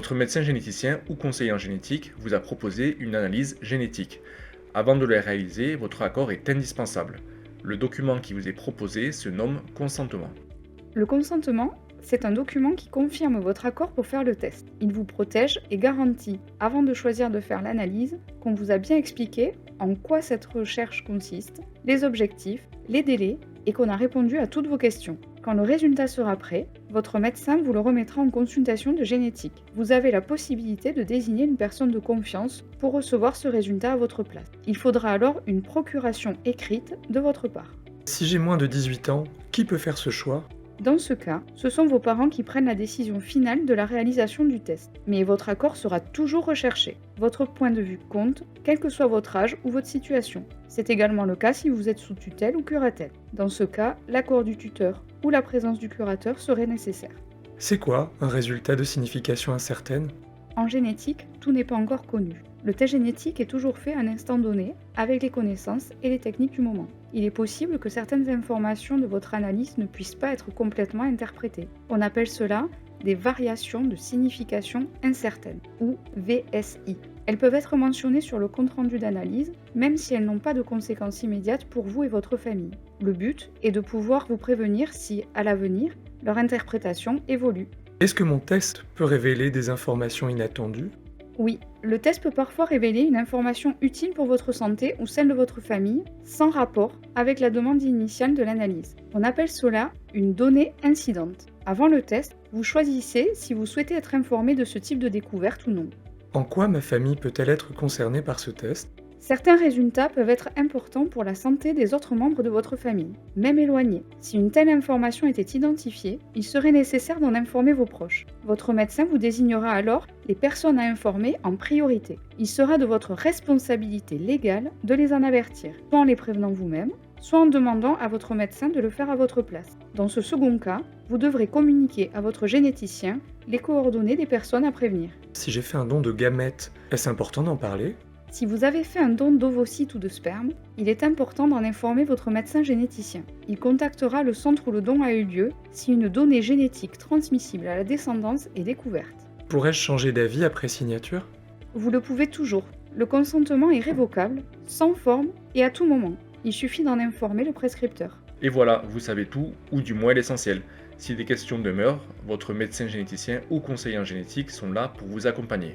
Votre médecin généticien ou conseiller en génétique vous a proposé une analyse génétique. Avant de la réaliser, votre accord est indispensable. Le document qui vous est proposé se nomme consentement. Le consentement, c'est un document qui confirme votre accord pour faire le test. Il vous protège et garantit, avant de choisir de faire l'analyse, qu'on vous a bien expliqué en quoi cette recherche consiste, les objectifs, les délais et qu'on a répondu à toutes vos questions. Quand le résultat sera prêt, votre médecin vous le remettra en consultation de génétique. Vous avez la possibilité de désigner une personne de confiance pour recevoir ce résultat à votre place. Il faudra alors une procuration écrite de votre part. Si j'ai moins de 18 ans, qui peut faire ce choix? Dans ce cas, ce sont vos parents qui prennent la décision finale de la réalisation du test. Mais votre accord sera toujours recherché. Votre point de vue compte, quel que soit votre âge ou votre situation. C'est également le cas si vous êtes sous tutelle ou curatelle. Dans ce cas, l'accord du tuteur ou la présence du curateur serait nécessaire. C'est quoi un résultat de signification incertaine? En génétique, tout n'est pas encore connu. Le test génétique est toujours fait à un instant donné, avec les connaissances et les techniques du moment. Il est possible que certaines informations de votre analyse ne puissent pas être complètement interprétées. On appelle cela des variations de signification incertaine, ou VSI. Elles peuvent être mentionnées sur le compte-rendu d'analyse, même si elles n'ont pas de conséquences immédiates pour vous et votre famille. Le but est de pouvoir vous prévenir si, à l'avenir, leur interprétation évolue. Est-ce que mon test peut révéler des informations inattendues? Oui, le test peut parfois révéler une information utile pour votre santé ou celle de votre famille, sans rapport avec la demande initiale de l'analyse. On appelle cela une donnée incidente. Avant le test, vous choisissez si vous souhaitez être informé de ce type de découverte ou non. En quoi ma famille peut-elle être concernée par ce test? Certains résultats peuvent être importants pour la santé des autres membres de votre famille, même éloignés. Si une telle information était identifiée, il serait nécessaire d'en informer vos proches. Votre médecin vous désignera alors les personnes à informer en priorité. Il sera de votre responsabilité légale de les en avertir, soit en les prévenant vous-même, soit en demandant à votre médecin de le faire à votre place. Dans ce second cas, vous devrez communiquer à votre généticien les coordonnées des personnes à prévenir. Si j'ai fait un don de gamètes, est-ce important d'en parler? Si vous avez fait un don d'ovocytes ou de sperme, il est important d'en informer votre médecin généticien. Il contactera le centre où le don a eu lieu si une donnée génétique transmissible à la descendance est découverte. Pourrais-je changer d'avis après signature? Vous le pouvez toujours. Le consentement est révocable, sans forme et à tout moment. Il suffit d'en informer le prescripteur. Et voilà, vous savez tout, ou du moins l'essentiel. Si des questions demeurent, votre médecin généticien ou conseiller en génétique sont là pour vous accompagner.